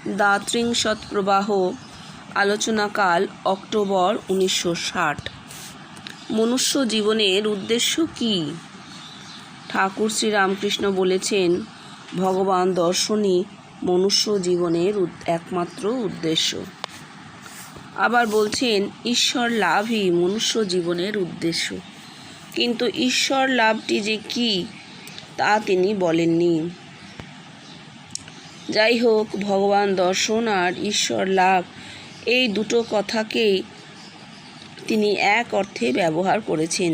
The ত্রিংশৎ প্রবাহ, আলোচনাকাল October 1960। মনুষ্য জীবনের উদ্দেশ্য কী? ঠাকুর শ্রীরামকৃষ্ণ বলেছেন, ভগবান দর্শনই মনুষ্য জীবনের একমাত্র উদ্দেশ্য। আবার বলছেন, ঈশ্বর লাভই মনুষ্য জীবনের উদ্দেশ্য। কিন্তু ঈশ্বর লাভটি যে কী তা তিনি বলেননি। যাই হোক, ভগবান দর্শন আর ঈশ্বর লাভ এই দুটো কথাকেই তিনি এক অর্থে ব্যবহার করেছেন।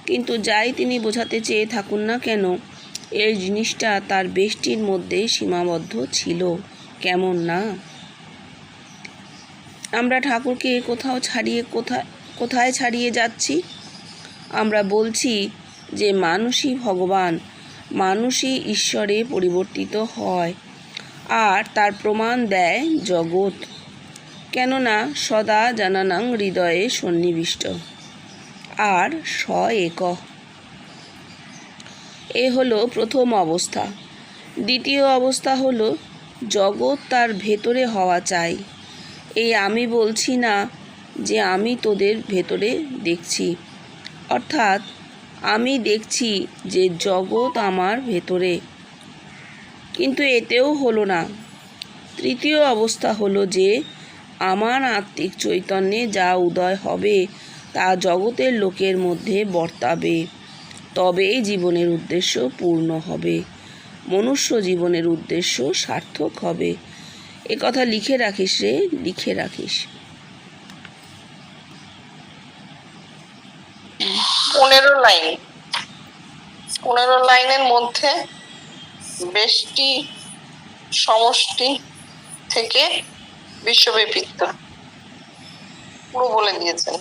কিন্তু যাই তিনি বোঝাতে চেয়ে থাকুন না কেন, এই জিনিসটা তার বেষ্টির মধ্যে সীমাবদ্ধ ছিল, কেমন না? আমরা ঠাকুরকে কোথায় ছাড়িয়ে যাচ্ছি? আমরা বলছি যে মানুষই ভগবান, মানুষই ঈশ্বরে পরিবর্তিত হয়, আর তার প্রমাণ দেয় জগৎ। কেননা সদা জানানাং হৃদয়ে সন্নিবিষ্ট আর স এক। এ হলো প্রথম অবস্থা। দ্বিতীয় অবস্থা হলো জগৎ তার ভেতরে হওয়া চাই। এই আমি বলছি না যে আমি তোদের ভেতরে দেখছি, অর্থাৎ আমি দেখছি যে জগৎ আমার ভেতরে, কিন্তু এতেও হলো না। তৃতীয় অবস্থা হলো যে আমার আত্মিক চৈতন্যে যা উদয় হবে তা জগতের লোকের মধ্যে বর্তাবে, তবেই জীবনের উদ্দেশ্য পূর্ণ হবে, মনুষ্য জীবনের উদ্দেশ্য সার্থক হবে। এ কথা লিখে রাখিস রে, লিখে রাখিস। 15 লাইনের মধ্যে বেষ্টি সমষ্টি থেকে বিশ্বব্যাপিত্ব পুরো বলে দিয়েছেন।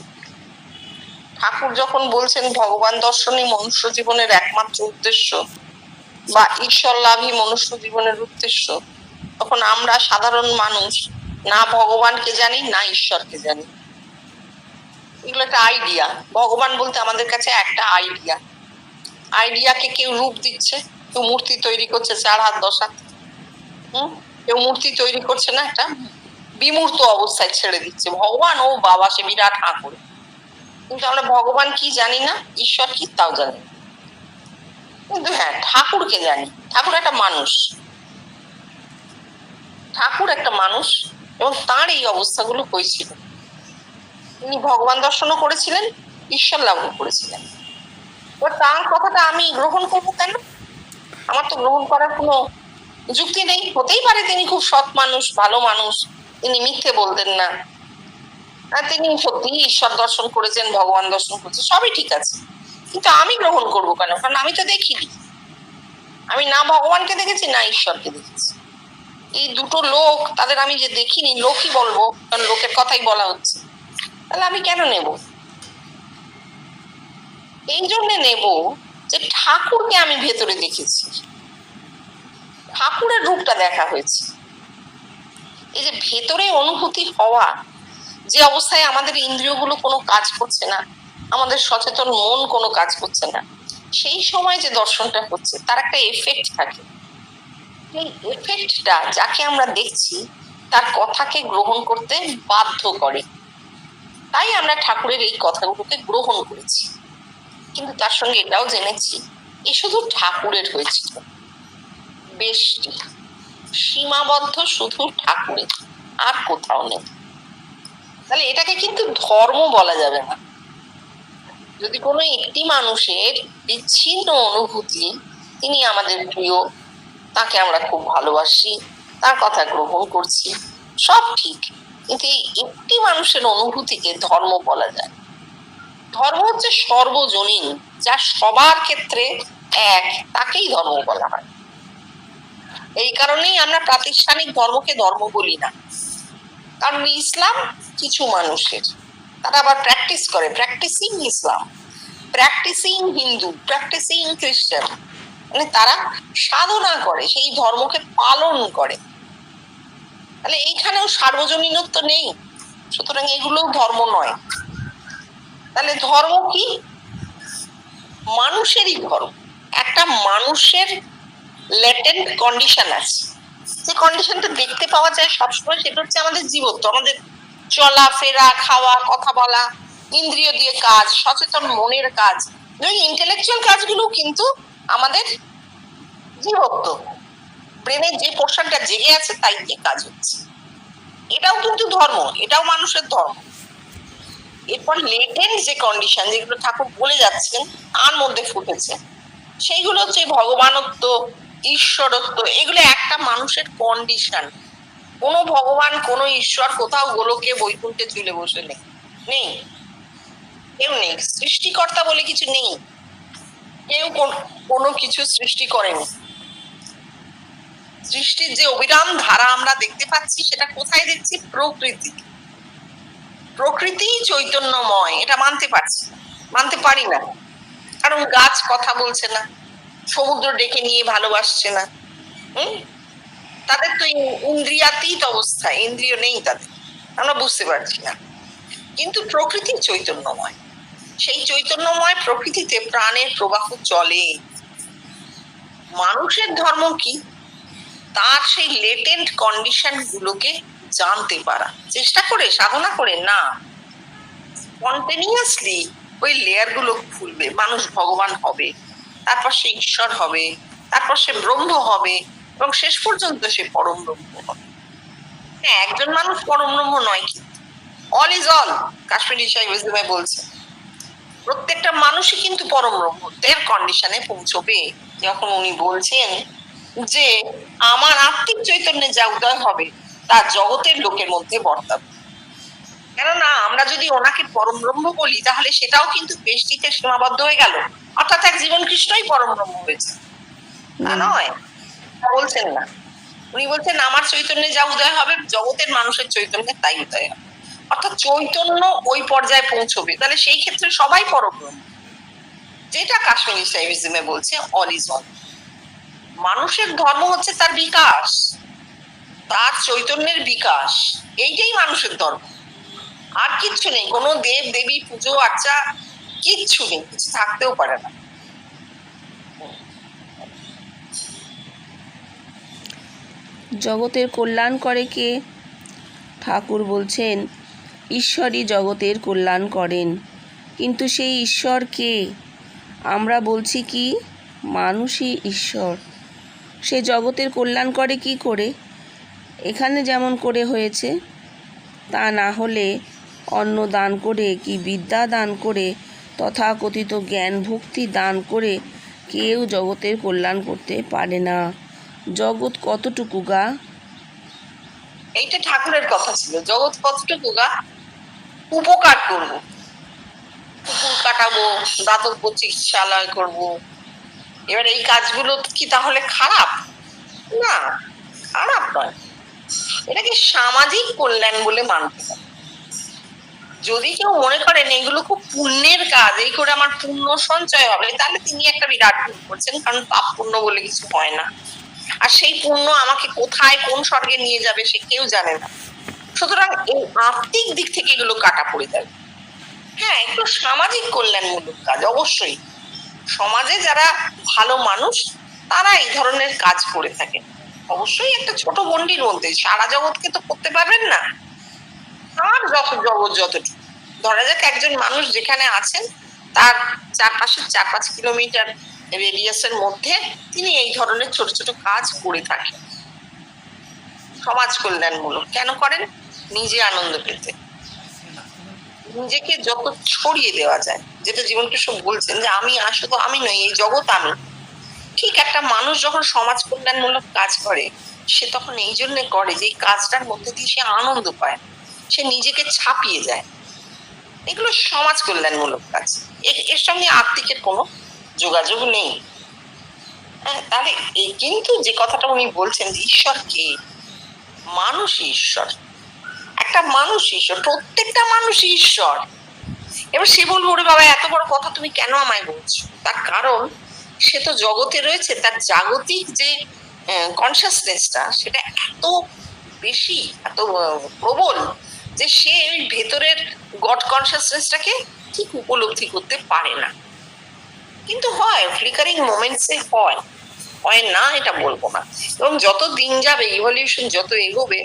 ঠাকুর যখন বলছেন ভগবান দর্শনই মনুষ্য জীবনের একমাত্র উদ্দেশ্য বা ঈশ্বর লাভই মনুষ্য জীবনের উদ্দেশ্য, তখন আমরা সাধারণ মানুষ না ভগবানকে জানি না ঈশ্বরকে জানি। এগুলো একটা আইডিয়া। ভগবান বলতে আমাদের কাছে একটা আইডিয়াকে কেউ রূপ দিচ্ছে, কেউ মূর্তি তৈরি করছে 4 হাত 10 হাত, কেউ মূর্তি তৈরি করছে না, একটা বিমূর্ত অবস্থায় ছেড়ে দিচ্ছে। ভগবান ও বাবা সে বিরাট হাঁ করে, কিন্তু আমরা ভগবান কি জানি না, ঈশ্বর কি তাও জানি। কিন্তু হ্যাঁ, ঠাকুরকে জানি। ঠাকুর একটা মানুষ এবং তার এই অবস্থাগুলো হয়েছিল। তিনি ভগবান দর্শনও করেছিলেন, ঈশ্বর লাভও করেছিলেন। এবার তার কথাটা আমি গ্রহণ করবো কেন? আমার তো গ্রহণ করার কোনো যুক্তি নেই। হতেই পারে তিনি খুব সৎ মানুষ, ভালো মানুষ, তিনি মিথ্যে বলতেন না, তিনি সত্যি ঈশ্বর দর্শন করেছেন, ভগবান দর্শন করেছেন, সবই ঠিক আছে। কিন্তু আমি গ্রহণ করবো কেন? কারণ আমি তো দেখিনি। আমি না ভগবানকে দেখেছি না ঈশ্বরকে দেখেছি। এই দুটো লোক, তাদের আমি যে দেখিনি, লোকই বলবো, কারণ লোকের কথাই বলা হচ্ছে, তাহলে আমি কেন নেব? এই জন্য নেব যে ঠাকুরকে আমি ভেতরে দেখেছি, ঠাকুরের রূপটা দেখা হয়েছে। এই যে ভেতরে অনুভূতি হওয়া, যে অবস্থায় আমাদের ইন্দ্রিয়গুলো কোনো কাজ করছে না, আমাদের সচেতন মন কোনো কাজ করছে না, সেই সময় যে দর্শনটা হচ্ছে তার একটা এফেক্ট থাকে। এই এফেক্টটা যাকে আমরা দেখছি তার কথাকে গ্রহণ করতে বাধ্য করে। তাই আমরা ঠাকুরের এই কথাগুলোকে গ্রহণ করেছি। কিন্তু তার সঙ্গে এটাও জেনেছি, এ শুধু ঠাকুরের হয়েছিল, বেশটি সীমাবদ্ধ শুধু ঠাকুরের, আর কোথাও নেই। তাহলে এটাকে কিন্তু ধর্ম বলা যাবে না। যদি কোনো একটি মানুষের বিচ্ছিন্ন অনুভূতি, তিনি আমাদের প্রিয়, তাকে আমরা খুব ভালোবাসি, তার কথা গ্রহণ করছি, সব ঠিক, কিন্তু এই একটি মানুষের অনুভূতিকে ধর্ম বলা যায়। ধর্ম হচ্ছে সর্বজনীন, যা সবার ক্ষেত্রে এক, তাকেই ধর্ম বলা হয়। এই কারণেই আমরা প্রাতিষ্ঠানিক ধর্মকে ধর্ম বলি না। কারণ ইসলাম কিছু মানুষের, তারা আবার প্র্যাকটিস করে, প্র্যাকটিসিং ইসলাম, প্র্যাকটিসিং হিন্দু, প্র্যাকটিসিং খ্রিস্টান, মানে তারা সাধনা করে, সেই ধর্মকে পালন করে। তাহলে এইখানেও সার্বজনীনত্ব নেই, সুতরাং এগুলোও ধর্ম নয়। তাহলে ধর্ম কি? মানুষেরই ধর্ম। একটা মানুষের ল্যাটেন্ট কন্ডিশন আছে, যে কন্ডিশনটা দেখতে পাওয়া যায় সবসময়, সেটা হচ্ছে আমাদের জীবত্ব, আমাদের চলাফেরা, খাওয়া, কথা বলা, ইন্দ্রিয় দিয়ে কাজ, সচেতন মনের কাজ, ইন্টেলেকচুয়াল কাজগুলো কিন্তু আমাদের জীবত্ব, ব্রেনের যে পোর্শনটা জেগে আছে তাই দিয়ে কাজ হচ্ছে। এটাও কিন্তু ধর্ম, এটাও মানুষের ধর্ম। এরপর লেটেন্ট যে কন্ডিশন, যেগুলো ঠাকুর বলে যাচ্ছেন তার মধ্যে ফুটেছে, সেইগুলো হচ্ছে ভগবানত্ব, ঈশ্বরত্ব। এগুলো একটা মানুষের কন্ডিশন। কোনো ভগবান, কোনো ঈশ্বর কোথাও গোলকে বৈকুণ্ঠে ঝুলে বসে নেই, নেই, কেউ নেই। সৃষ্টিকর্তা বলে কিছু নেই, কেউ কোনো কিছু সৃষ্টি করেনি। সৃষ্টির যে অবিরাম ধারা আমরা দেখতে পাচ্ছি, সেটা কোথায় দেখছি? প্রকৃতি। প্রকৃতি চৈতন্যময়, এটা মানতে পারছি, মানতে পারি না, কারণ গাছ কথা বলছে না, সমুদ্র ডেকে নিয়ে ভালোবাসছে না। তাদের তো ইন্দ্রিয়াতীত অবস্থা, ইন্দ্রিয় নেই তাদের, আমরা বুঝতে পারছি না। কিন্তু প্রকৃতি চৈতন্যময়, সেই চৈতন্যময় প্রকৃতিতে প্রাণের প্রবাহ চলে। মানুষের ধর্ম কি? তার সেই লেটেন্ট কন্ডিশন গুলোকে জানতে পারা, চেষ্টা করে, সাধনা করে না, স্পন্টেনিয়াসলি ওই লেয়ার গুলো খুলবে। মানুষ ভগবান হবে, তারপর সে ঈশ্বর হবে, তারপর সে ব্রহ্ম হবে, এবং শেষ পর্যন্ত সে পরম ব্রহ্ম হবে। হ্যাঁ, একজন মানুষ পরম ব্রহ্ম নয়, কিন্তু all is all, Kashmiri Sahib বলছে প্রত্যেকটা মানুষই কিন্তু পরম ব্রহ্মের কন্ডিশনে পৌঁছবে। যখন উনি বলছেন যে আমার আত্মিক চৈতন্যে যা উদয় হবে তা জগতের লোকের মধ্যে বর্তাবে। কেননা আমরা যদি ওনাকে পরম ব্রহ্ম বলি, তাহলে সেটাও কিন্তু বেষ্টিতে সীমাবদ্ধ হয়ে গেল, অর্থাৎ এক জীবন কৃষ্ণই পরম ব্রহ্ম হয়েছে, তা নয়, বলছেন না। উনি বলছেন আমার চৈতন্যে যা উদয় হবে জগতের মানুষের চৈতন্যে তাই উদয় হবে, অর্থাৎ চৈতন্য ওই পর্যায়ে পৌঁছবে। তাহলে সেই ক্ষেত্রে সবাই পরব্রহ্ম, যেটা কাশ্মীরি সাইভিজমে বলছে অল ইজ অল। মানুষের ধর্ম হচ্ছে তার বিকাশ, তার চৈতন্যের বিকাশ, এইটাই মানুষের ধর্ম। আর কিচ্ছু নেই, কোনো দেব দেবী পুজো আর্চা কিচ্ছু নেই, কিছু থাকতেও পারে না। জগতের কল্যাণ করে কে? ঠাকুর বলছেন ঈশ্বরই জগতের কল্যাণ করেন। কিন্তু সেই ঈশ্বর কে? আমরা বলছি কি মানুষই ঈশ্বর। সে জগতের কল্যাণ করে কি করে? এখানে যেমন করে হয়েছে, তা না হলে অন্ন দান করে কি বিদ্যা দান করে তথাকথিত জ্ঞান ভক্তি দান করে কেউ জগতের কল্যাণ করতে পারে না। জগৎ কতটুকু গা? এইটা ঠাকুরের কথা ছিল, জগৎ কতটুকু গা? উপকার করব, কুকুর কাটাবো, দাতব্য চিকিৎসালয় করব। এবার এই কাজগুলো কি তাহলে খারাপ? না, খারাপ নয়, এটাকে সামাজিক কল্যাণ বলে মানতে হবে। যদি কেউ মনে করেন এগুলো খুব পুণ্যের কাজ, এই করে আমার পুণ্য সঞ্চয় হবে, তাহলে তিনি একটা বিরাট ভুল করছেন, কারণ পাপ পুণ্য বলে কিছু হয় না। আর সেই পুণ্য আমাকে কোথায় কোন স্বর্গে নিয়ে যাবে সে কেউ জানে না। সুতরাং এই আর্থিক দিক থেকে এগুলো কাটা পড়ে যাবে। হ্যাঁ, একটু সামাজিক কল্যাণমূলক কাজ অবশ্যই, সমাজে যারা ভালো মানুষ তারা এই ধরনের কাজ করে থাকেন, অবশ্যই একটা ছোট গণ্ডির মধ্যে, সারা জগৎকে তো করতে পারবেন না। আর যত জগৎ যতটুকু, ধরা যাক একজন মানুষ যেখানে আছেন তার চারপাশে 4-5 কিলোমিটার রেডিয়াসের মধ্যে তিনি এই ধরনের ছোট ছোট কাজ করে থাকেন, সমাজ কল্যাণমূলক। কেন করেন? নিজে আনন্দ পেতে, নিজেকে যত ছড়িয়ে দেওয়া যায়, যেটা জীবনকৃষ্ণ বলছেন যে আমি শুধু আমি নই, এই জগৎ আমি। ঠিক একটা মানুষ যখন সমাজ কল্যাণমূলক কাজ করে, সে তখন এই জন্য করে যে এই কাজটার মধ্যে দিয়ে সে আনন্দ পায়, সে নিজেকে ছাপিয়ে যায়। এগুলো সমাজ কল্যাণমূলক কাজ, এর সঙ্গে আর্থিকের কোনো যোগাযোগ নেই। তাহলে এই কিন্তু যে কথাটা উনি বলছেন যে ঈশ্বর কে? মানুষ ঈশ্বর, একটা মানুষ ঈশ্বর, প্রত্যেকটা মানুষই ঈশ্বর। এবার সে বলবো ওরে বাবা এত বড় কথা তুমি কেন আমায় বলছো? তার কারণ সে তো জগতে রয়েছে, তার জাগতিক যে কনসিয়াসনেসটা সেটা এত বেশি, এত প্রবল যে সে ওই ভেতরের গড কনসিয়াসনেসটাকে ঠিক উপলব্ধি করতে পারে না। কিন্তু হয়, ফ্লিকারিং মোমেন্টসে হয়, হয় না এটা বলবো না, এবং যত দিন যাবে ইভলিউশন যত এগোবে,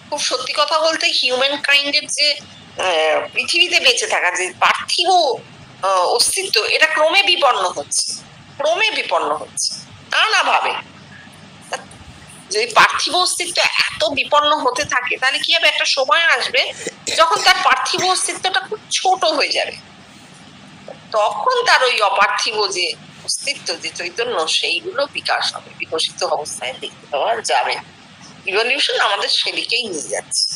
খুব সত্যি কথা বলতে হিউম্যান কাইন্ডের যে পৃথিবীতে বেঁচে থাকা যে পার্থিব অস্তিত্ব, এটা ক্রমে বিপন্ন হচ্ছে, ক্রমে বিপন্ন হচ্ছে। নানাভাবে যদি পার্থিব অস্তিত্ব এত বিপন্ন হতে থাকে, তাহলে কি হবে, একটা সময় আসবে যখন তার পার্থিব অস্তিত্বটা খুব ছোট হয়ে যাবে, তখন তার ওই অপার্থিব যে অস্তিত্ব, যে চৈতন্য, সেইগুলো বিকাশ হবে, বিকশিত অবস্থায় দেখতে পাওয়া যাবে। ইভলিউশন আমাদের সেদিকেই নিয়ে যাচ্ছে।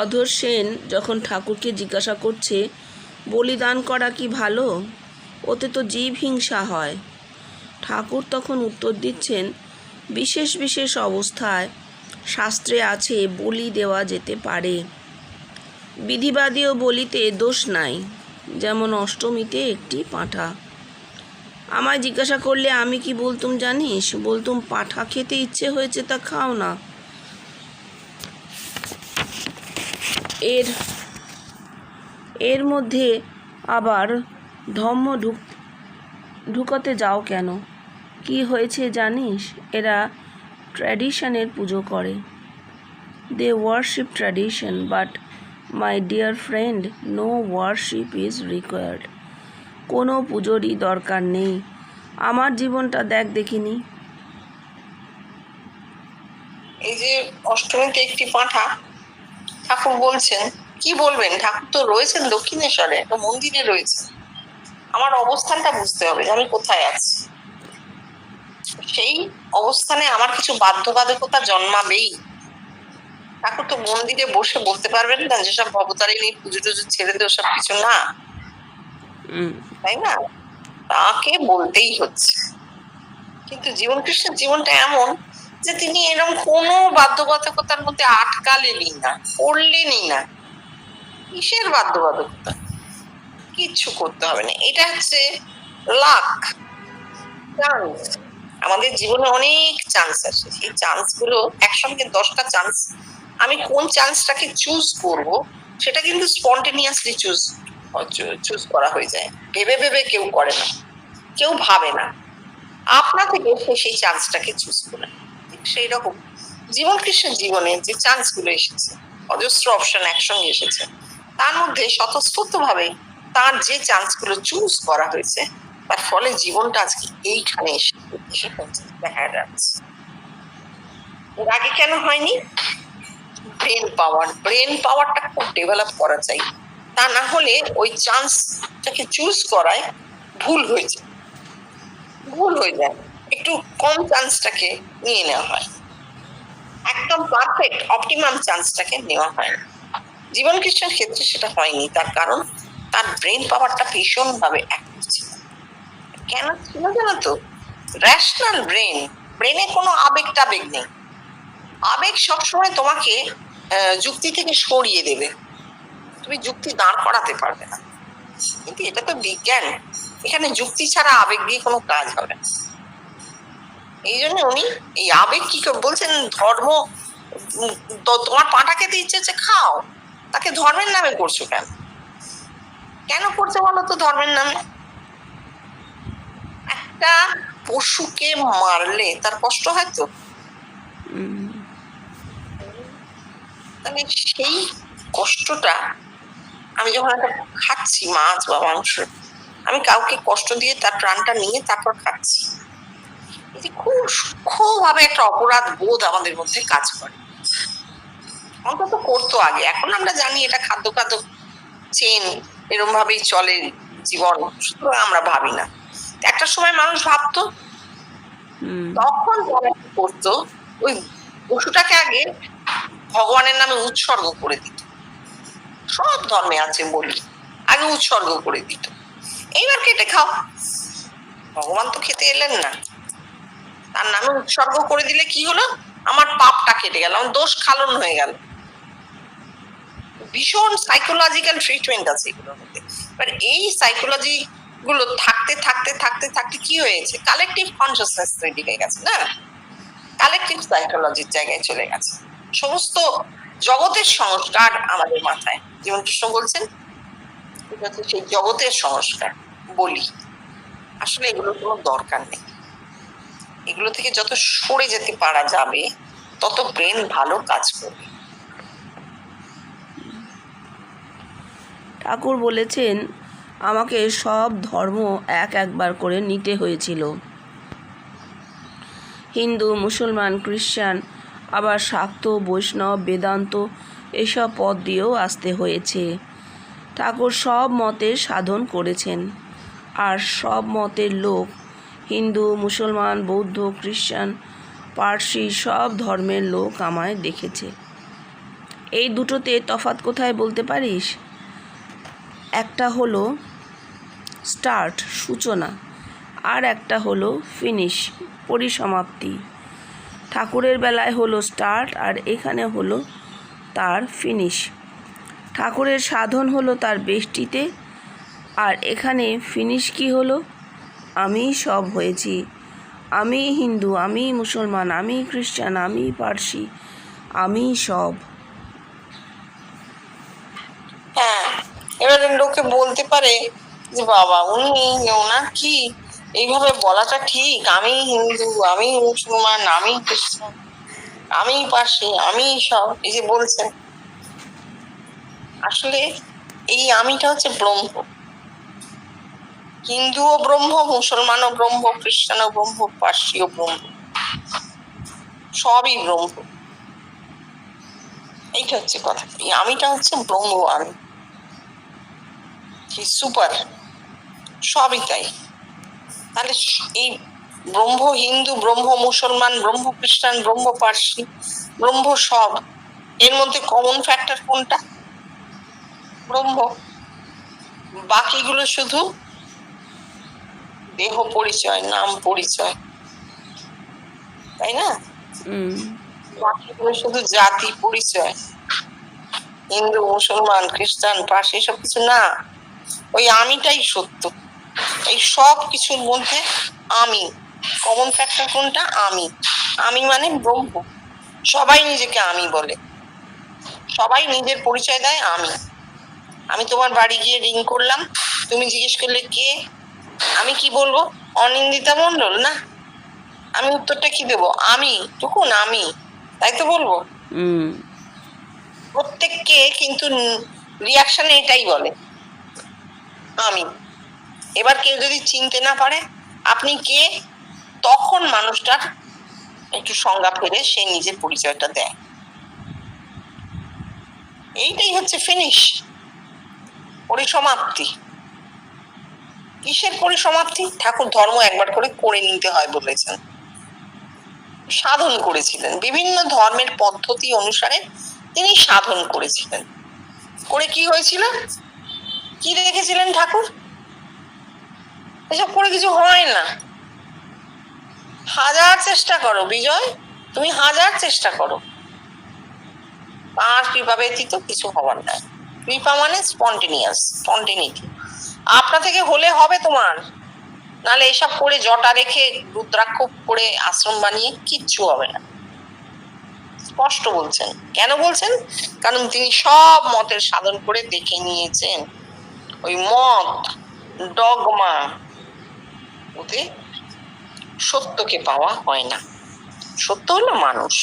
অধর সেন যখন ঠাকুরকে জিজ্ঞাসা করছে বলিদান করা কি ভালো, ওতে তো জীব হিংসা হয়, ঠাকুর তখন উত্তর দিচ্ছেন, বিশেষ বিশেষ অবস্থায় শাস্ত্রে আছে বলি দেওয়া যেতে পারে, বিধিবাদীয় বলিতে দোষ নাই, যেমন অষ্টমীতে একটি পাঁঠা। আমায় জিজ্ঞাসা করলে আমি কি বলতুম জানিস? বলতুম পাঁঠা খেতে ইচ্ছে হয়েছে তা খাও না। এর মধ্যে আবার ধম্ম ঢুকাতে যাও কেন? কি হয়েছে জানিস? এরা ট্র্যাডিশনের পুজো করে। They worship tradition, but my dear friend, no worship is required. কোনো পুজোরই দরকার নেই। আমার জীবনটা দেখিনি। এই যে অষ্টমীতে একটি পাঁঠা, ঠাকুর বলছেন, কি বলবেন, ঠাকুর তো রয়েছেন দক্ষিণেশ্বরে, একটা মন্দিরে রয়েছে, আমার অবস্থানটা বুঝতে হবে যে আমি কোথায় আছি। সেই অবস্থানে আমার কিছু বাধ্যবাধকতা জন্মাবেই। ঠাকুর তো মন্দিরে বসে বলতে পারবেন না যেসব ভবতারিণী পুজো টুজো ছেড়ে দেওয়া সব কিছু না, তাই না? তাকে বলতেই হচ্ছে। কিন্তু জীবন কৃষ্ণের জীবনটা এমন যে তিনি এরকম কোনো বাধ্যবাধকতার মধ্যে আটকালেনই না, পড়লেনই না। কিসের বাধ্যবাধকতা? কিচ্ছু করতে হবে না। এটা হচ্ছে লাক, চান্স। আমাদের জীবনে অনেক চান্স আসে, সেই চান্স গুলো একসঙ্গে 10টা চান্স, আমি কোন চান্সটাকে চুজ করব সেটা কিন্তু স্পন্টেনিয়াসলি চুজ করা হয়ে যায়। ভেবে ভেবে কেউ করে না, কেউ ভাবে না, আপনা থেকে সেই চান্সটাকে চুজ করে। সেই রকম জীবন কৃষ্ণের জীবনে যে চান্স গুলো এসেছে, অজস্র অপশন একসঙ্গে এসেছে, তার মধ্যে স্বতঃস্ফূর্ত ভাবে তার যে চান্স গুলো চুজ করা হয়েছে, তার ফলে জীবনটা আজকে এইখানে এসে দেখা যাচ্ছে। এর আগে কেন হয়নি? ব্রেন পাওয়ারটা খুব ডেভেলপ করা চাই, তা না হলে ওই চান্সটাকে চুজ করায় ভুল হয়ে যায়, একটু কম চান্সটাকে নিয়ে নেওয়া হয়, একদম পারফেক্ট অপটিমাম চান্সটাকে নেওয়া হয় না। জীবন কৃষ্ণের ক্ষেত্রে সেটা হয়নি, তার কারণ তার ব্রেন পাওয়ারটা ভীষণ ভাবে অ্যাক্টিভ ছিল। কেন ছিল জানো তো? রেশনাল ব্রেনে কোনো আবেগ টাবেগ নেই। আবেগ সবসময় তোমাকে যুক্তি থেকে সরিয়ে দেবে, তুমি যুক্তি দাঁড় করাতে পারবে না। কিন্তু এটা তো বিজ্ঞান, এখানে যুক্তি ছাড়া আবেগ দিয়ে কোনো কাজ হবে না। এই জন্য উনি এই আবেগ কি বলছেন, ধর্ম, তোমার পাঁঠা খেতে ইচ্ছে হচ্ছে খাও, তাকে ধর্মের নামে করছো কেন করছো বলো তো? ধর্মের নামে একটা পশুকে মারলে তার কষ্ট হয় তো, তাহলে সেই কষ্টটা আমি যখন একটা খাচ্ছি মাছ বা মাংস, আমি কাউকে কষ্ট দিয়ে তার প্রাণটা নিয়ে তারপর খাচ্ছি, খুব সূক্ষ্মভাবে একটা অপরাধ বোধ আমাদের মধ্যে কাজ করে। অন্তত করতো আগে, এখন আমরা জানি এটা খাদ্য চেন, এরকম ভাবেই চলে জীবন, সুতরাং আমরা ভাবি না। একটা সময় মানুষ ভাবতো, তখন যারা কি করতো, ওই পশুটাকে আগে ভগবানের নামে উৎসর্গ করে দিত। সব ধর্মে আছে বলি, আগে উৎসর্গ করে দিত, এইবার কেটে খাও। ভগবান তো খেতে এলেন না, তার নামে উৎসর্গ করে দিলে কি হলো, আমার পাপটা কেটে গেল, আমার দোষ খালন হয়ে গেল। ভীষণ সাইকোলজিক্যাল ট্রিটমেন্ট আছে এগুলোর মধ্যে। এবার এই সাইকোলজি গুলো থাকতে থাকতে থাকতে থাকতে কি হয়েছে, কালেকটিভ কনসিয়াসনেস তৈরি হয়ে গেছে না, কালেকটিভ সাইকোলজির জায়গায় চলে গেছে। সমস্ত জগতের সংস্কার আমাদের মাথায়। যেমন কৃষ্ণ বলছেন, এটা হচ্ছে সেই জগতের সংস্কার বলি। আসলে এগুলো কোনো দরকার নেই। এগুলো থেকে যত সরে যেতে পারা যাবে তত ব্রেন ভালো কাজ করবে। ঠাকুর বলেছেন আমাকে সব ধর্ম একবার করে নিতে হয়েছিল। হিন্দু, মুসলমান, খ্রিস্টান, আবার শাক্ত, বৈষ্ণব, বেদান্ত এসব পথ দিয়েও আসতে হয়েছে। ঠাকুর সব মতের সাধন করেছেন, আর সব মতের লোক, হিন্দু, মুসলমান, বৌদ্ধ, খ্রিস্টান, পার্সি সব ধর্মের লোক আমায় দেখেছে। এই দুটোতে তফাৎ কোথায় বলতে পারিস? একটা হলো স্টার্ট, সূচনা, আর একটা হলো ফিনিশ, পরিসমাপ্তি। ঠাকুরের বেলায় হলো স্টার্ট, আর এখানে হলো তার ফিনিশ। ঠাকুরের সাধন হলো তার বেষ্টিতে, আর এখানে ফিনিশ কি হলো? আমি সব হয়েছি। আমি হিন্দু, আমি মুসলমান, আমি খ্রিস্টান, আমি পার্সি, আমি সব। হ্যাঁ, এবারে লোকে বলতে পারে যে বাবা ওনার কি এইভাবে বলাটা ঠিক? আমি হিন্দু, আমি মুসলমান, আমি খ্রিস্টান, আমি পার্সি, আমি সব, এই যে বলছেন, আসলে এই আমিটা হচ্ছে ব্রহ্ম। হিন্দুও ব্রহ্ম, মুসলমানও ব্রহ্ম, খ্রিস্টানও ব্রহ্ম, পার্সিও ব্রহ্ম, সবই ব্রহ্ম। এইটা হচ্ছে কথা। এই আমিটা হচ্ছে ব্রহ্ম। আমি সুপার, সবই তাই। তাহলে এই ব্রহ্ম হিন্দু, ব্রহ্ম মুসলমান, ব্রহ্ম খ্রিস্টান, ব্রহ্ম পার্সি, ব্রহ্ম সব, এর মধ্যে কমন ফ্যাক্টর কোনটা? ব্রহ্ম। বাকিগুলো শুধু দেহ পরিচয়, নাম পরিচয়, তাই না? বাকিগুলো শুধু জাতি পরিচয়। হিন্দু, মুসলমান, খ্রিস্টান, পার্সি সব কিছু না, ওই আমিটাই সত্য। এই সব কিছুর মধ্যে আমি, কমন ফ্যাক্টর কোনটা? আমি। আমি মানে ব্রহ্ম। সবাই নিজেকে আমি বলে, সবাই নিজের পরিচয় দেয় আমি। আমি তোমার বাড়ি গিয়ে রিং করলাম, তুমি জিজ্ঞেস করলে কে, আমি কি বলবো? অনিন্দিতা মণ্ডল না? আমি উত্তরটা কি দেবো? আমি, টুকুন আমি, তাই তো বলবো। প্রত্যেককে কিন্তু রিয়াকশনে এটাই বলে আমি। এবার কেউ যদি চিনতে না পারে আপনি কে, তখন মানুষটার একটু সংজ্ঞা ফেলে সে নিজের পরিচয়টা দেয়। এইটাই হচ্ছে ফিনিশ, পরিসমাপ্তি। কিসের পরিসমাপ্তি? ঠাকুর ধর্ম একবার করে নিতে হয় বলেছেন, সাধন করেছিলেন। বিভিন্ন ধর্মের পদ্ধতি অনুসারে তিনি সাধন করেছিলেন। করে কি হয়েছিল? কি দেখেছিলেন ঠাকুর? এসব করে কিছু হয় না। হাজার চেষ্টা করো বিজয়, তুমি হাজার চেষ্টা করো, তার কৃপা ব্যতীত কিছু হবার নাই। কৃপা মানে স্পন্টেনিটি। আপনা থেকে হলে হবে তোমার, নাহলে এসব করে জটা রেখে রুদ্রাক্ষ করে আশ্রম বানিয়ে কিচ্ছু হবে না। স্পষ্ট বলছেন। কেন বলছেন? কারণ তিনি সব মতের সাধন করে দেখে নিয়েছেন। ওই মত, ডগমা, ওতে সত্যকে পাওয়া হয় না। সত্য হলো মানুষ।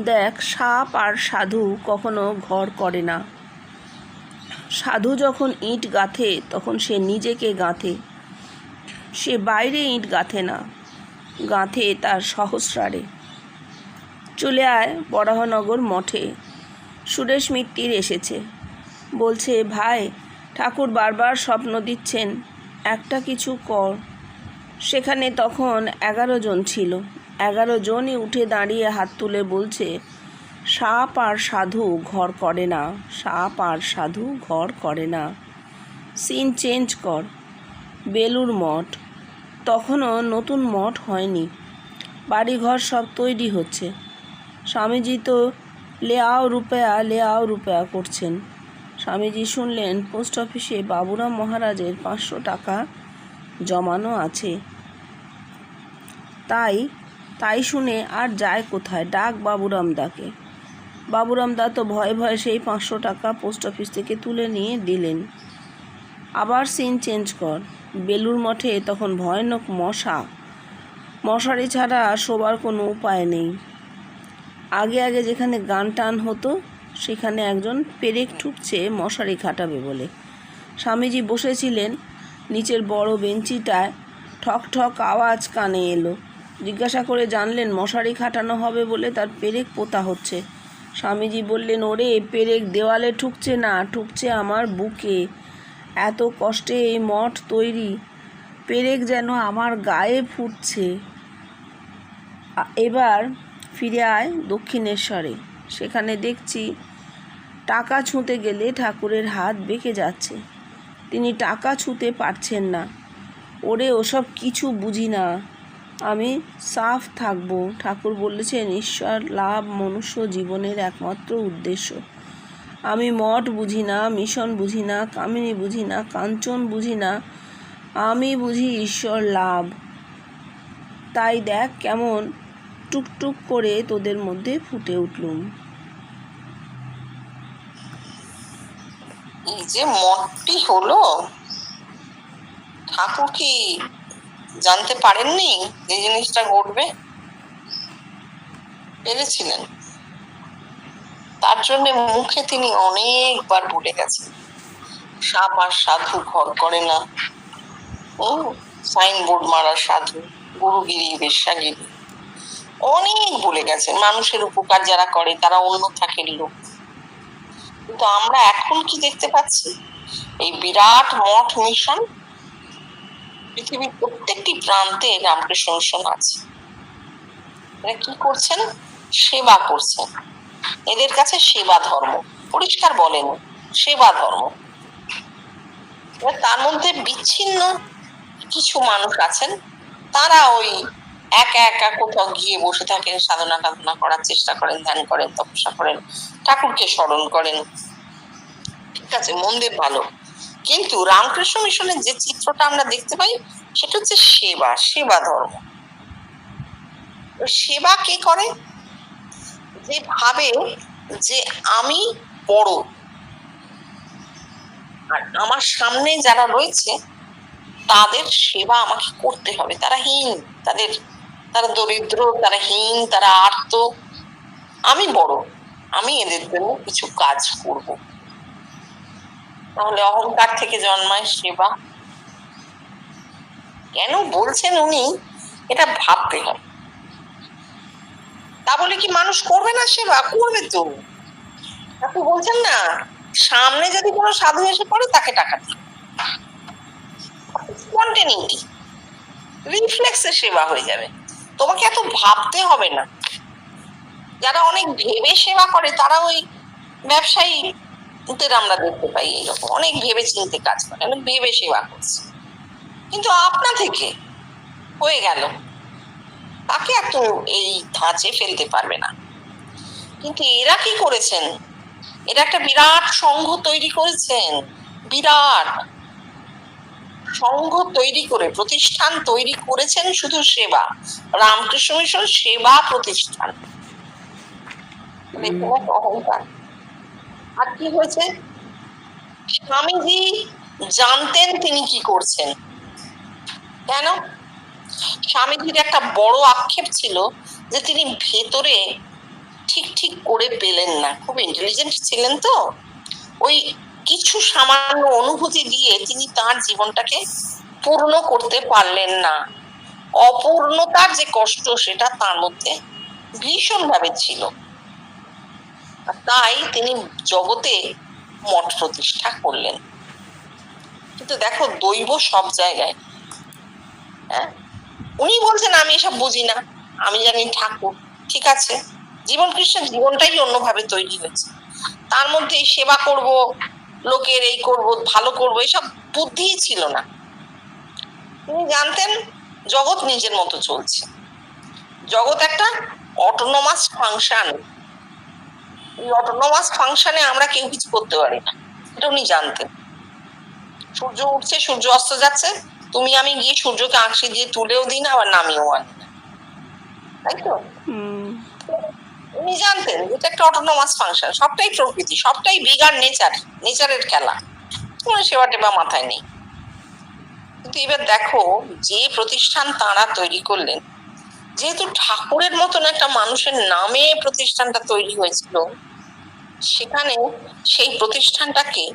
দেখ, সাপ আর সাধু কখনো ঘর করে না। সাধু যখন ইট গাঁথে তখন সে নিজেকে গাঁথে, সে বাইরে ইট গাঁথে না, গাঁথে তার সহস্রারে। চলে আয় বরাহনগর মঠে, সুরেশ মিত্তির এসেছে। বলছে, ভাই ঠাকুর বারবার স্বপ্ন দিচ্ছেন, একটা কিছু কর। সেখানে তখন 11 জন ছিল। 11 জনই উঠে দাঁড়িয়ে হাত তুলে বলছে, সাপ আর সাধু ঘর করে না, সাপ আর সাধু ঘর করে না। সিন চেঞ্জ কর। বেলুর মঠ, তখনও নতুন মঠ হয়নি, বাড়িঘর সব তৈরি হচ্ছে। স্বামীজি তো লে আও রুপয়া করছেন। স্বামীজি শুনলেন পোস্ট অফিসে বাবুরাম মহারাজের 500 টাকা জমানো আছে, তাই তাই শুনে আর যায় কোথায়, ডাক বাবুরামদাকে। বাবুরামদা তো ভয়ে ভয়ে সেই 500 টাকা পোস্ট অফিস থেকে তুলে নিয়ে দিলেন। আবার সিন চেঞ্জ কর। বেলুর মঠে তখন ভয়ানক মশারি ছাড়া শোবার কোনো উপায় নেই। আগে আগে যেখানে গান টান হতো সেখানে একজন পেরেক ঠুকছে মশারি খাটাবে বলে। স্বামীজি বসেছিলেন নিচের বড় বেঞ্চিটায়। ঠক ঠক আওয়াজ কানে এলো। জিজ্ঞাসা করে জানলেন মশারি খাটানো হবে বলে তার পেরেক পোতা হচ্ছে। স্বামীজি বললেন, ওরে, পেরেক দেওয়ালে ঠুকছে না, ঠুকছে আমার বুকে। এত কষ্টে এই মঠ তৈরি, পেরেক যেন আমার গায়ে ফুটছে। এবার ফিরে আয় দক্ষিণেশ্বরে। সেখানে দেখছি টাকা ছুঁতে গেলে ঠাকুরের হাত বেঁকে যাচ্ছে। তিনি টাকা ছুঁতে পারছেন না। ওরে, ওসব কিছু বুঝি না, আমি সাফ থাকবো। ঠাকুর বলেছেন ঈশ্বর লাভ মনুষ্য জীবনের একমাত্র উদ্দেশ্য। আমি মঠ বুঝি না, মিশন বুঝি না, কামিনী বুঝি না, কাঞ্চন বুঝি না, আমি বুঝি ঈশ্বর লাভ। তাই দেখ কেমন টুকটুক করে তোদের মধ্যে ফুটে উঠলুম। এই যে মতটি হলো, ঠাকুর কি জানতে পারেননি যে জিনিসটা ঘটবে? পেরেছিলেন। তার জন্য মুখে তিনি অনেকবার বলে গেছেন, সাপ আর সাধু ঘর করে না। ও সাইনবোর্ড মারা সাধু, গুরুগিরি বেশ্যাগিরি, অনেক বলে গেছেন। মানুষের উপকার যারা করে তারা অন্য থাকের লোক। কিন্তু আমরা এখন কি দেখতে পাচ্ছি? এই বিরাট মঠ মিশন, পৃথিবীর প্রত্যেকটি প্রান্তে রামকৃষ্ণ মিশন আছে। এরা কি করছেন? সেবা করছেন। এদের কাছে সেবা ধর্ম, পরিষ্কার বলেন সেবা ধর্ম। তার মধ্যে বিচ্ছিন্ন কিছু মানুষ আছেন, তারা ওই একা একা কোথাও গিয়ে বসে থাকেন, সাধনা সাধনা করার চেষ্টা করেন, ধ্যান করেন, তপস্যা করেন, ঠাকুরকে স্মরণ করেন। ঠিক আছে, মন্দির ভালো, কিন্তু রামকৃষ্ণ মিশনের যে চিত্রটা আমরা দেখতে পাই সেটা হচ্ছে সেবা, সেবা ধর্ম। সেবা কে করে? যে ভাবে যে আমি বড়, আর আমার সামনে যারা রয়েছে তাদের সেবা আমাকে করতে হবে। তারা হীন, তারা দরিদ্র, তারা হীন, তারা আর্ত। আমি বড়, আমি এদের জন্য কিছু কাজ করব। তাহলে অহংকার থেকে জন্মায় সেবা। কেন বলছেন উনি, এটা ভাবতে হবে। তা বলে কি মানুষ করবে না সেবা? করবে তো। আপনি বলছেন না, সামনে যদি কোনো সাধু এসে পড়ে তাকে টাকা দিই, স্পন্টেনিটি, রিফ্লেক্সে সেবা হয়ে যাবে। তোমাকে এত ভাবতে হবে না। যারা অনেক ভেবে সেবা করে তারা ওই ব্যবসায়ীদের আমরা দেখতে পাই এইরকম অনেক ভেবে চিনতে কাজ করে, অনেক ভেবে সেবা করছে। কিন্তু আপনা থেকে হয়ে গেল, তাকে এত এই ধাঁচে ফেলতে পারবে না। কিন্তু এরা কি করেছেন? এরা একটা বিরাট সংঘ তৈরি করেছেন, বিরাট সংঘ তৈরি করে প্রতিষ্ঠান তৈরি করেছেন শুধু সেবা। রামকৃষ্ণ মিশন সেবা প্রতিষ্ঠান। অহংকার। আর কি হয়েছে? স্বামীজি জানতেন তিনি কি করছেন। কেন? স্বামীজির একটা বড় আক্ষেপ ছিল যে তিনি ভেতরে ঠিক ঠিক করে পেলেন না। খুব ইন্টেলিজেন্ট ছিলেন তো, ওই কিছু সামান্য অনুভূতি দিয়ে তিনি তার জীবনটাকে পূর্ণ করতে পারলেন না। অপূর্ণতার যে কষ্ট সেটা তার মধ্যে ভীষণ ভাবে ছিল। তাই তিনি জগতে মঠ প্রতিষ্ঠা করলেন। কিন্তু দেখো, দৈব সব জায়গায়। হ্যাঁ, উনি বলছেন আমি এসব বুঝি না, আমি জানি ঠাকুর। ঠিক আছে, জীবন কৃষ্ণের জীবনটাই অন্যভাবে তৈরি হয়েছে। তার মধ্যে সেবা করব, লোকের এই করব, ভালো করব, এসব বুদ্ধি ছিল না। তিনি জানতেন জগৎ নিজের মতো চলছে, জগৎ একটা অটোনোমাস ফাংশন। এই অটোনোমাস ফাংশনে আমরা কেউ কিছু করতে পারি না, এটা উনি জানতেন। সূর্য উঠছে, সূর্য অস্ত যাচ্ছে, তুমি আমি গিয়ে সূর্যকে আঁকশি দিয়ে তুলেও দিই না, আবার নামিয়েও আনি না। তাই তো? হুম। উনি জানতেন এটা একটা অটোনমাস ফাংশন, সবটাই প্রকৃতি, সবটাই বিগার নেচারের খেলা, কোনো সেবা টেবা মাথায় নেই। কিন্তু এবার দেখো, যে প্রতিষ্ঠান তাঁরা তৈরি করলেন, যেহেতু ঠাকুরের মতন একটা মানুষের নামে প্রতিষ্ঠানটা তৈরি হয়েছিল, সেখানে সেই প্রতিষ্ঠানটাকে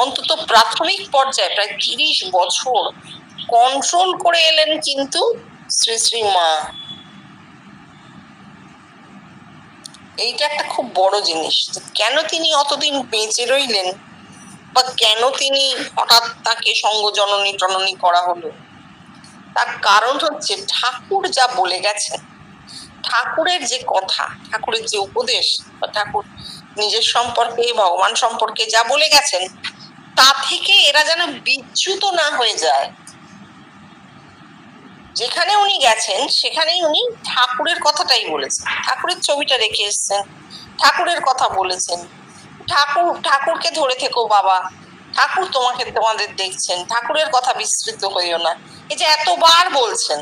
অন্তত প্রাথমিক পর্যায়ে প্রায় 30 বছর কন্ট্রোল করে এলেন কিন্তু শ্রী শ্রী মা। এইটা একটা খুব বড় জিনিস। কেন তিনি অতদিন বেঁচে রইলেন, বা কেন তিনি হঠাৎ তাকে সঙ্গ জননী টননী করা হলো, তার কারণ হচ্ছে ঠাকুর যা বলে গেছেন, ঠাকুরের যে কথা, ঠাকুরের যে উপদেশ, বা ঠাকুর নিজের সম্পর্কে ভগবান সম্পর্কে যা বলে গেছেন, তা থেকে এরা যেন বিচ্যুত না হয়ে যায়। যেখানে উনি গেছেন সেখানেই উনি ঠাকুরের কথাটাই বলেছেন, ঠাকুরের ছবিটা রেখে এসছেন, ঠাকুরের কথা বলেছেন। ঠাকুরকে ধরে থেকো বাবা, ঠাকুর তোমাদের দেখছেন, ঠাকুরের কথা বিস্মৃত হইও না, এই যে এতবার বলছেন।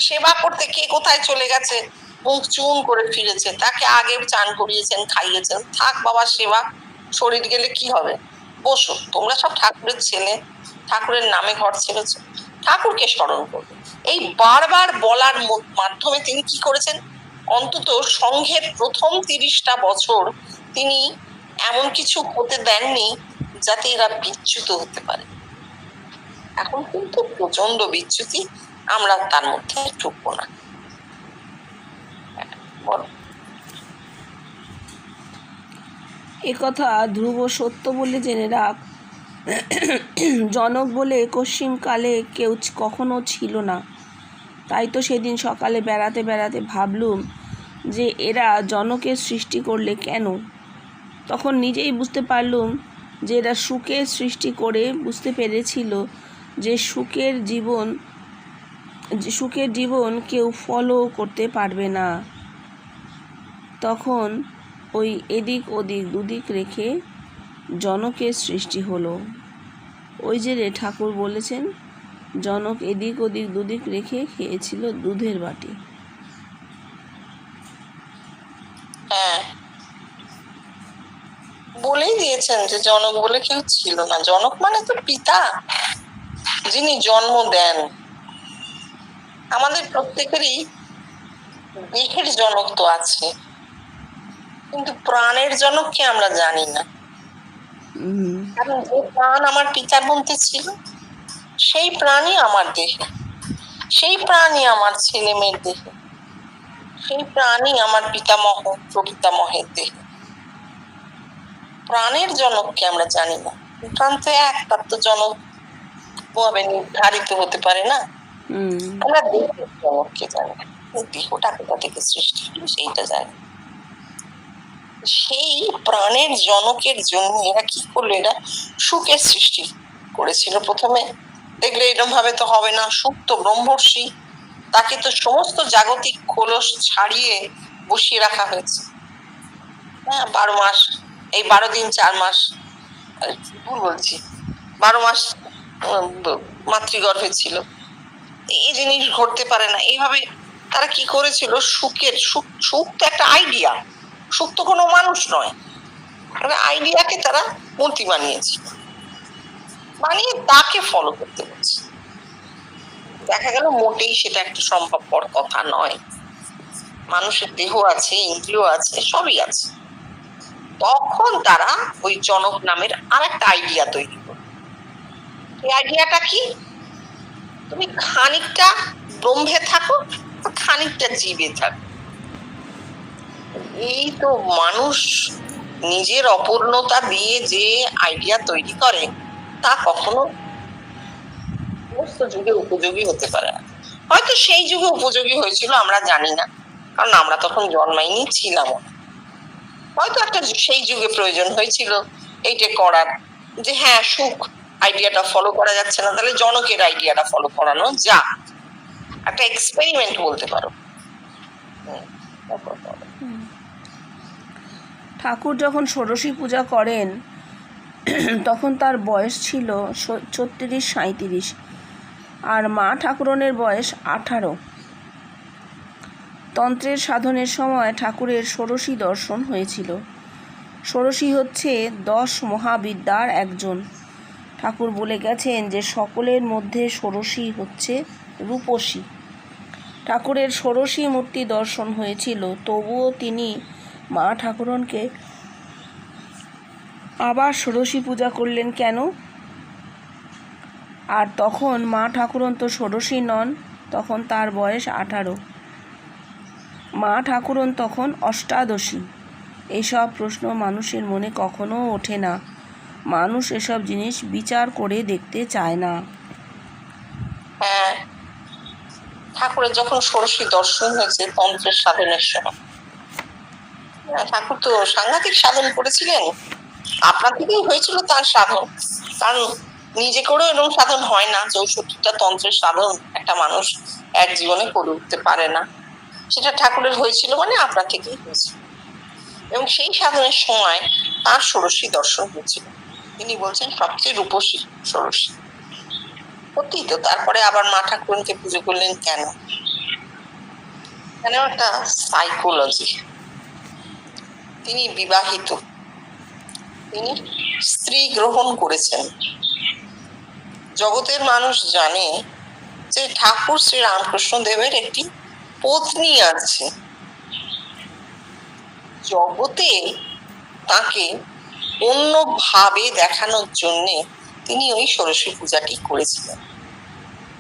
সেবা করতে কে কোথায় চলে গেছে, মুখ চুন করে ফিরেছে, তাকে আগে চান করিয়েছেন, খাইয়েছেন, থাক বাবা সেবা, শরীর গেলে কি হবে, বসো, তোমরা সব ঠাকুরের ছেলে, ঠাকুরের নামে ঘর ছেড়েছো, ঠাকুরকে স্মরণ করবে। এই বারবার বলার মাধ্যমে তিনি কি করেছেন, অন্তত সংঘের প্রথম 30টা বছর তিনি এমন কিছু হতে দেননি যাতে এরা বিচ্যুত হতে পারে। এখন কিন্তু প্রচন্ড বিচ্যুতি, আমরা তার মধ্যে ঢুকবো না। একথা ধ্রুব সত্য বলে জেনে রাখ, জনক বলে কশ্চিনকালে কেউ কখনো ছিল না। তাই তো সেদিন সকালে বেড়াতে বেড়াতে ভাবলুম যে এরা জনকের সৃষ্টি করলে কেন। তখন নিজেই বুঝতে পারলুম যে এরা সুখের সৃষ্টি করে বুঝতে পেরেছিল যে সুখের জীবন কেউ ফলো করতে পারবে না। তখন ওই এদিক ওদিক দুদিক রেখে জনকের সৃষ্টি হলো। ওই যে রে ঠাকুর বলেছেন, জনক এদিক ওদিক দুদিক রেখে খেয়েছিল দুধের বাটি। হ্যাঁ, বলেই দিয়েছেন যে জনক বলে কেউ ছিল না। জনক মানে তো পিতা, যিনি জন্ম দেন। আমাদের প্রত্যেকেরই দেহের জনক তো আছে, কিন্তু প্রাণের জনককে আমরা জানি না। কারণ যে প্রাণ আমার পিতার মধ্যে ছিল, সেই প্রাণই আমার দেহে, সেই প্রাণই আমার ছেলে মেয়ের দেহে, সেই প্রাণই আমার পিতামহ প্রপিতামহের দেহে। প্রাণের জনককে আমরা জানি না। প্রাণ তো এক, তার তো জনক ভাবে নির্ধারিত হতে পারে না। আমরা দেহের জনককে জানি, দেহটা কোথা থেকে সৃষ্টি হলো সেইটা জানি। সেই প্রাণের জনকের জন্য এরা কি করলো, এরা সুখের সৃষ্টি করেছিল। প্রথমে দেখলে এরকম ভাবে তো হবে না, সুখ তো ব্রহ্মর্ষি, তাকে তো সমস্ত জাগতিক খোলস ছাড়িয়ে বসিয়ে রাখা হয়েছে। হ্যাঁ, 12 মাস, এই 12 দিন 4 মাস, ভুল বলছি, 12 মাস মাতৃগর্ভে ছিল। এই জিনিস ঘটতে পারে না। এইভাবে তারা কি করেছিল, সুখ তো একটা আইডিয়া, সুখ তো কোনো মানুষ নয়, আইডিয়াকে তারা মূর্তি বানিয়েছিল, বানিয়ে তাকে ফলো করতে বলছে। দেখা গেল মোটেই সেটা একটা সম্ভবপর কথা নয়। মানুষের দেহ আছে, ইন্দ্রিয় আছে, সবই আছে। তখন তারা ওই জনক নামের আর একটা আইডিয়া তৈরি করল। এই আইডিয়াটা কি, তুমি খানিকটা ব্রহ্মে থাকো, খানিকটা জীবে থাকো। এই তো মানুষ নিজের অপূর্ণতা দিয়ে যে আইডিয়া তৈরি করে, তা কখনো সমস্ত যুগে উপযোগী হতে পারে না। হয়তো সেই যুগে উপযোগী হয়েছিল, আমরা জানি না, কারণ আমরা তখন জন্মাইনি, ছিলাম। হয়তো একটা সেই যুগে প্রয়োজন হয়েছিল এইটা করার, যে হ্যাঁ সুখ আইডিয়াটা ফলো করা যাচ্ছে না, তাহলে জনকের আইডিয়াটা ফলো করানো যা, একটা এক্সপেরিমেন্ট বলতে পারো। ঠাকুর যখন ষোড়শী পূজা করেন তখন তার বয়স ছিল 36-37, আর মা ঠাকুরনের বয়স 18। তন্ত্রের সাধনের সময় ঠাকুরের ষোড়শী দর্শন হয়েছিল। ষোড়শী হচ্ছে 10 মহাবিদ্যার একজন। ঠাকুর বলে গেছেন যে সকলের মধ্যে ষোড়শী হচ্ছে রূপসী। ঠাকুরের ষোড়শী মূর্তি দর্শন হয়েছিল, তবুও তিনি মা ঠাকুরনকে আবার ষোড়শী পূজা করলেন কেন? আর তখন মা ঠাকুরন তো ষোড়শী নন, তখন তার বয়স 18। মা ঠাকুরন তখন অষ্টাদশী। এইসব প্রশ্ন মানুষের মনে কখনো ওঠে না। মানুষ এসব জিনিস বিচার করে দেখতে চায় না। হ্যাঁ, ঠাকুরের যখন ষোড়শী দর্শন হয়েছে তন্ত্রের সাধনের সময়, ঠাকুর তো সাংঘাতিক সাধন করেছিলেন। আপনার থেকেই হয়েছিল তার সাধন, কারণ নিজে করেও এরকম সাধন হয় না। 64টা তন্ত্রের সাধন একটা মানুষ এক জীবনে করে উঠতে পারে না। সেটা ঠাকুরের হয়েছিল মানে আপনার থেকেই হয়েছিল। এবং সেই সাধনের সময় তার ষোড়শী দর্শন হয়েছিল। তিনি বলছেন সবচেয়ে রূপসী ষোড়শী। সত্যি তো। তারপরে আবার মা ঠাকুরনকে পুজো করলেন কেন? কেন? একটা সাইকোলজি। তিনি বিবাহিত, তিনি স্ত্রী গ্রহণ করেছেন। জগতের মানুষ জানে যে ঠাকুর শ্রী রামকৃষ্ণ দেবের একটি পত্নী আছে। জগতে তাকে অন্যভাবে দেখানোর জন্য তিনি ওই ষোড়শী পূজাটি করেছিলেন।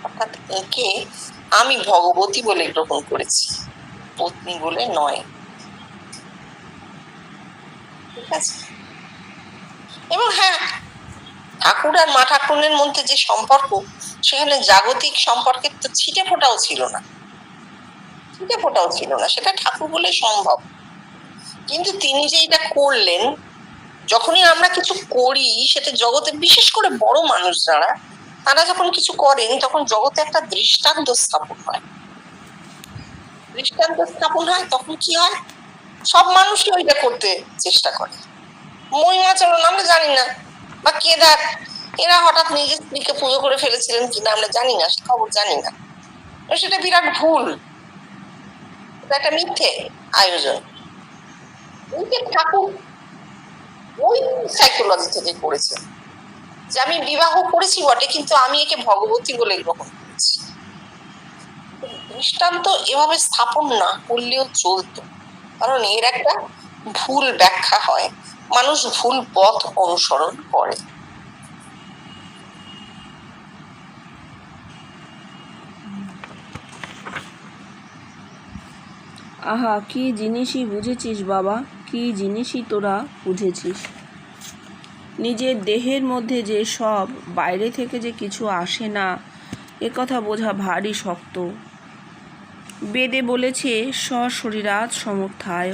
অর্থাৎ একে আমি ভগবতী বলে গ্রহণ করেছি, পত্নী বলে নয়। ঠিক আছে? এবং হ্যাঁ, ঠাকুর আর মা ঠাকুরের মধ্যে যে সম্পর্ক, সেখানে জাগতিক সম্পর্কের তো ছিটে ফোটাও ছিল না। সেটা ঠাকুর বলে সম্ভব। কিন্তু তিনি যে এটা করলেন, যখনই আমরা কিছু করি সেটা জগতে, বিশেষ করে বড় মানুষ যারা, তারা যখন কিছু করেন তখন জগতে একটা দৃষ্টান্ত স্থাপন হয়। তখন কি হয়? সব মানুষই ওইটা করতে চেষ্টা করে। মহিমাচরণ আমরা জানি না, বা কেদার, এরা হঠাৎ নিজের স্ত্রীকে পুজো করে ফেলেছিলেন কিনা আমরা জানি না, সে খবর জানি না। সেটা বিরাট ভুল, একটা মিথ্যে আয়োজন। ঠাকুর ওই সাইকোলজি থেকে করেছে যে আমি বিবাহ করেছি বটে, কিন্তু আমি একে ভগবতী বলে গ্রহণ করেছি। দৃষ্টান্ত এভাবে স্থাপন না করলেও চলতো, কারণ এর একটা ভুল ব্যাখ্যা হয়, মানুষ ভুল পথ অনুসরণ করে। আহা, কি জিনিসই বুঝেছিস বাবা, কি জিনিসই তোরা বুঝেছিস। নিজের দেহের মধ্যে যে সব, বাইরে থেকে যে কিছু আসে না, এ কথা বোঝা ভারী শক্ত। বেদে বলেছে স্বশরীরাৎ সমর্থায়।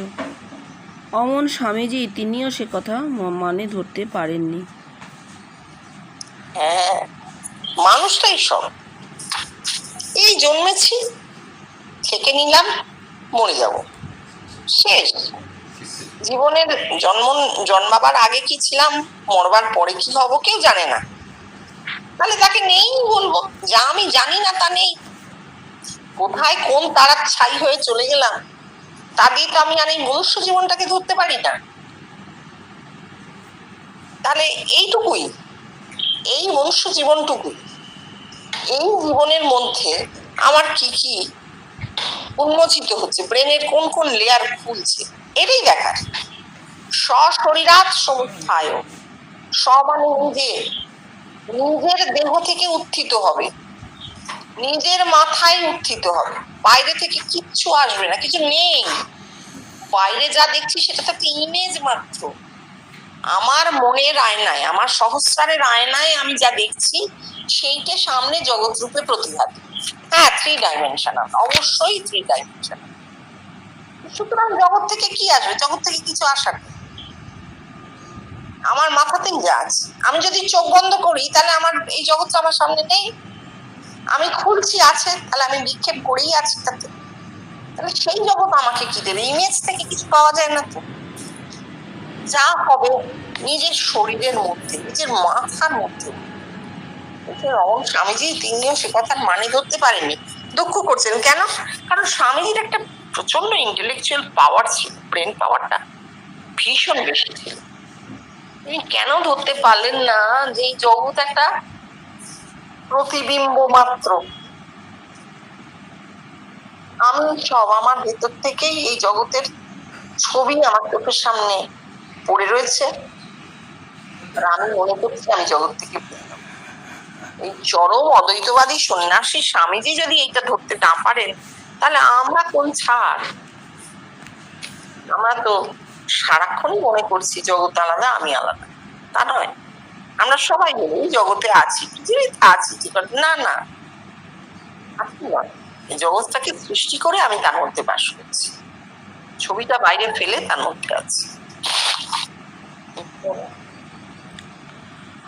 অমন স্বামীজি তিনিও সে কথা মানে ধরতে পারেননি। হ্যাঁ, মানুষটাই সব। এই জন্মেছি, থেকে নিলাম, মরে যাব, শেষ। জীবনের জন্মাবার আগে কি ছিলাম, মরবার পরে কি হব কেউ জানে না। তাহলে তাকে নেই বলবো, যা আমি জানি না তা নেই। কোথায় কোন তারার ছাই হয়ে চলে গেলাম, তা দিয়ে তো আমি আর এই মনুষ্য জীবনটাকে ধরতে পারি না। তাহলে এইটুকুই, এই মনুষ্য জীবনটুকুই, এই জীবনের মধ্যে আমার কি কি উন্মোচিত হচ্ছে, ব্রেনের কোন কোন লেয়ার খুলছে, এটাই দেখার। স্বশরীরাৎ সমর্থায়, মানে নিজের দেহ থেকে উত্থিত হবে, নিজের মাথায় উত্থিত হবে, বাইরে থেকে কিচ্ছু আসবে না, কিছু নেই। বাইরে যা দেখছি সেটা তো একটা ইমেজ মাত্র। আমার মনের আয়নায়, আমার সহস্রারের আয়নায় আমি যা দেখছি সেইটা সামনে জগৎ রূপে প্রতিভাত। হ্যাঁ, 3 ডাইমেনশনাল, অবশ্যই 3 ডাইমেনশনাল। সুতরাং জগৎ থেকে কি আসবে? জগৎ থেকে কিছু আসার নেই। আমার মাথাতেই যা আছে, আমি যদি চোখ বন্ধ করি তাহলে আমার এই জগৎটা আমার সামনে নেই। আমি খুলছি আছে, তাহলে আমি বিক্ষেপ করেই আছি তাতে। তাহলে সেই জগৎ আমাকে কি দেবে? ইমেজ থেকে কিছু পাওয়া যায় না তো। যা হবে নিজের শরীরের মধ্যে, নিজের মাথার মধ্যে। স্বামীজি তিনিও সে কথার মানে ধরতে পারেননি, দুঃখ করছেন। কেন? কারণ স্বামীজির একটা প্রচন্ড ইন্টেলেকচুয়াল পাওয়ার ছিল, ব্রেন পাওয়ারটা ভীষণ বেশি ছিল। তিনি কেন ধরতে পারলেন না যে এই জগৎ একটা প্রতিবিম্ব মাত্র, আমি সব আমার ভেতর থেকেই এই জগতের ছবি আমার চোখের সামনে পড়ে রয়েছে, আর আমি মনে করছি আমি জগৎ থেকে ভিন্ন। এই চরম অদ্বৈতবাদী সন্ন্যাসী স্বামীজি যদি এইটা ধরতে না পারেন, তাহলে আমরা কোন ছাড়? আমরা তো সারাক্ষণই মনে করছি জগৎ আলাদা, আমি আলাদা। তা নয়, আমরা সবাই মিলে জগতে আছি, পৃথিবীতে আছি, না না আছি নয়, এই জগৎটাকে সৃষ্টি করে আমি তার মধ্যে বাস করছি, ছবিটা বাইরে ফেলে তার মধ্যে আছি।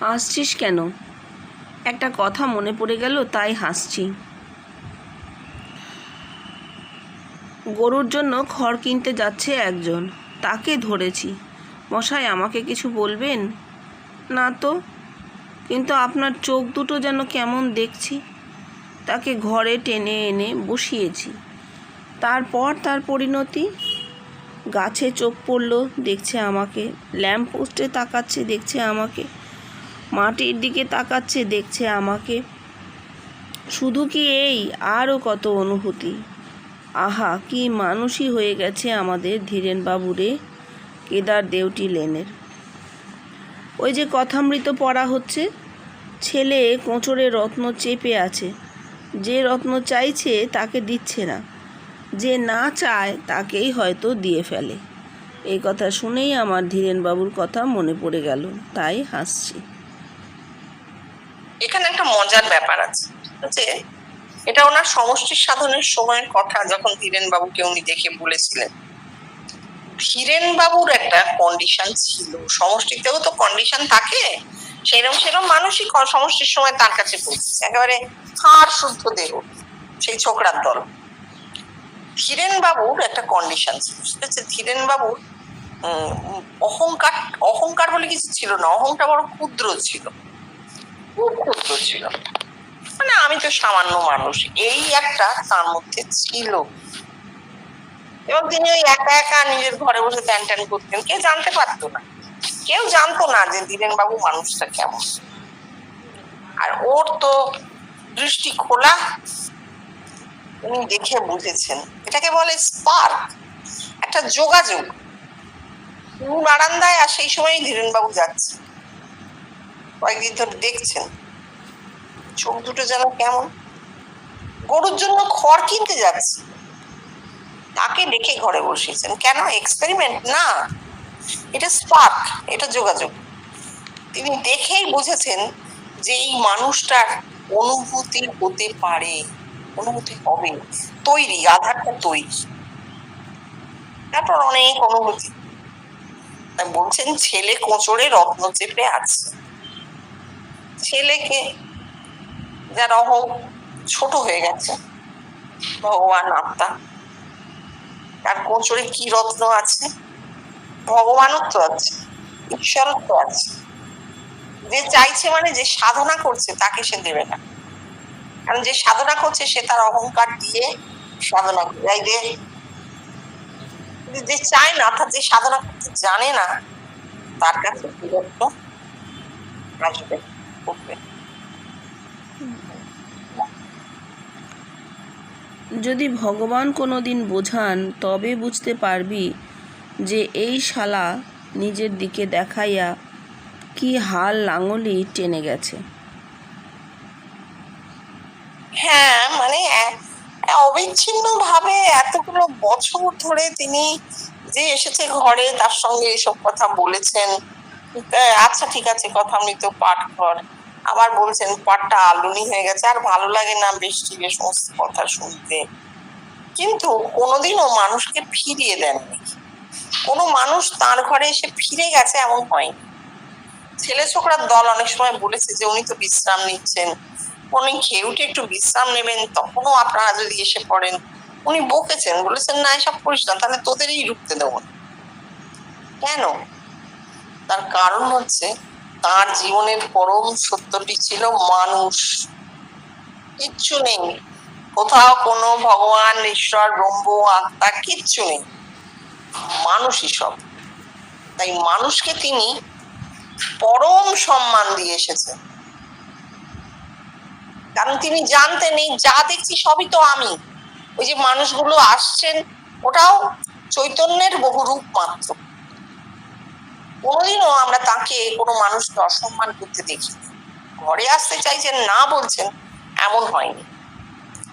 হাসছিস কেন? একটা কথা মনে পড়ে গেল তাই হাসছি। গরুর জন্য খড় কিনতে যাচ্ছে একজন, তাকে ধরেছি। মশাই, আমাকে কিছু বলবেন? না তো, কিন্তু আপনার চোখ দুটো যেন কেমন দেখছি। তাকে ঘরে টেনে এনে বসিয়েছি। তারপর তার পরিণতি, গাছে চোখ পড়ল, দেখছে আমাকে, ল্যাম্প পোস্টে তাকাচ্ছে, দেখছে আমাকে, মাটির দিকে তাকাচ্ছে, দেখছে আমাকে। শুধু কি এই, আরও কত অনুভূতি। আহা, কি মানুষই হয়ে গেছে আমাদের ধীরেনবাবু রে, কেদার দেউটি লেনের। ওই যে কথামৃত পড়া হচ্ছে, ছেলে কোঁচড়ে রত্ন চেপে আছে, যে রত্ন চাইছে তাকে দিচ্ছে না, যে না চায় তাকেই হয়তো দিয়ে ফেলে। এই কথা শুনেই আমার ধীরেনবাবুর কথা মনে পড়ে গেল, তাই হাসছি। এখানে একটা মজার ব্যাপার আছে, যে এটা ওনার সমষ্টির সাধনের সময়ের কথা, যখন ধীরেন বাবুকে উনি দেখে বলেছিলেন। ধীরেন বাবুর একটা কন্ডিশন ছিল, সমষ্টিতেও তো কন্ডিশন থাকে, সেরকম মানুষই সমষ্টির সময় তার কাছে পৌঁছেছে, একেবারে হাড় শুদ্ধ দেহ, সেই ছোকরার দল। ধীরেন বাবুর একটা কন্ডিশন ছিল, সেটা হচ্ছে ধীরেন বাবুর অহংকার বলে কিছু ছিল না, অহংকার বড় ক্ষুদ্র ছিল, খুব ক্ষুদ্র ছিল, মানে আমি তো সামান্য মানুষ, এই একটা তার মধ্যে ছিল। এবং তিনি ওই একা একা নিজের ঘরে বসে ট্যান ট্যান করতেন, কেউ জানতে পারতো না, কেউ জানতো না যে ধীরেন বাবু মানুষটা কেমন। আর ওর তো দৃষ্টি খোলা, উনি দেখে বুঝেছেন, এটাকে বলে স্পার্ক, একটা যোগাযোগ। বারান্দায় আর সেই সময় ধীরেন বাবু যাচ্ছে, কয়েকদিন ধরে দেখছেন, চোখ দুটো যেন কেমন। গরুর জন্য খড় কিনতে যাচ্ছে, তাকে দেখে ঘরে বসিয়েছেন। কেন? এক্সপেরিমেন্ট না, এটা স্পার্ক, এটা যোগাযোগ। তিনি দেখেই বুঝেছেন যে এই মানুষটার অনুভূতি হতে পারে, অনুভূতি হবে, তৈরি, আধারটা তৈরি। তারপর অনেক অনুভূতি। বলছেন ছেলে কোঁচড়ে রত্ন চেপে আছে, ছেলেকে যার ছোট হয়ে গেছে, ভগবান আত্মা, তার কোঁচড়ে কি রত্ন আছে? ভগবানত্ব আছে, ঈশ্বরত্ব আছে। যে চাইছে মানে যে সাধনা করছে তাকে সে দেবে না, কারণ যে সাধনা করছে সে তার অহংকার দিয়ে সাধনা করে। যে চায় না, অর্থাৎ যে সাধনা করতে জানে না, তার কাছে বিরক্ত আসবে, করবে। যদি ভগবান কোনো দিন বোঝান, তবে বুঝতে পারবি যে এই শালা নিজের দিকে দেখাইয়া কি হাল লাঙলি টেনে গেছে। হ্যাঁ, মানে অবিচ্ছিন্ন ভাবে এতগুলো বছর ধরে তিনি যে এসেছে ঘরে, তার সঙ্গে এসব কথা বলেছেন। আচ্ছা ঠিক আছে, কথা অমৃত পাঠ কর, আবার বলছেন পাঠটা আলুনি হয়ে গেছে, আর ভালো লাগে না বৃষ্টি সমস্ত কথা শুনতে। কিন্তু কোনোদিনও মানুষকে ফিরিয়ে দেননি, কোনো মানুষ তার ঘরে এসে ফিরে গেছে এমন হয়নি। ছেলে ছোকরার দল অনেক সময় বলেছে যে উনি তো বিশ্রাম নিচ্ছেন, উনি খেয়ে উঠে একটু বিশ্রাম নেবেন, তখনও আপনারা যদি এসে পড়েন। উনি বকেছেন, বলেছেন না এসব করিস না, তাহলে তোদেরই ঢুকতে দেবো না। কেন? তার কারণ হচ্ছে তার জীবনের পরম সত্যটি ছিল মানুষ, কিচ্ছু নেই, কোথাও কোনো ভগবান, ঈশ্বর, ব্রহ্ম, আত্মা কিচ্ছু নেই, মানুষই সব। তাই মানুষকে তিনি পরম সম্মান দিয়ে এসেছেন, কারণ তিনি জানতেন এই যা দেখছি সবই তো আমি। ওই যে মানুষগুলো আসছেন, ওটাও চৈতন্যের বহু রূপ মাত্র। কোনোদিনও আমরা তাকে, কোনো মানুষকে অসম্মান করতে দেখিনি। ঘরে আসতে চাইছেন না বলছেন, এমন হয়নি।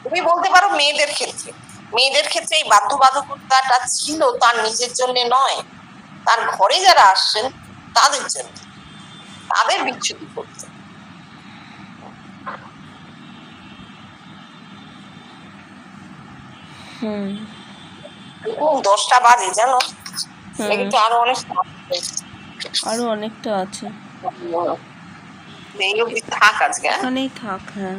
তুমি বলতে পারো মেয়েদের ক্ষেত্রে, মেয়েদের ক্ষেত্রে এই বাধ্যবাধকতাটা ছিল তার নিজের জন্য নয়, তার ঘরে যারা আসছেন তাদের জন্য, তাদের বিচ্যুতি করতে। হুম। 10টা বাজে জানো, হুম। কিন্তু আরো অনেক আরো অনেকটা আছে। এই অবধি থাক আজকে। এখানেই থাক, হ্যাঁ।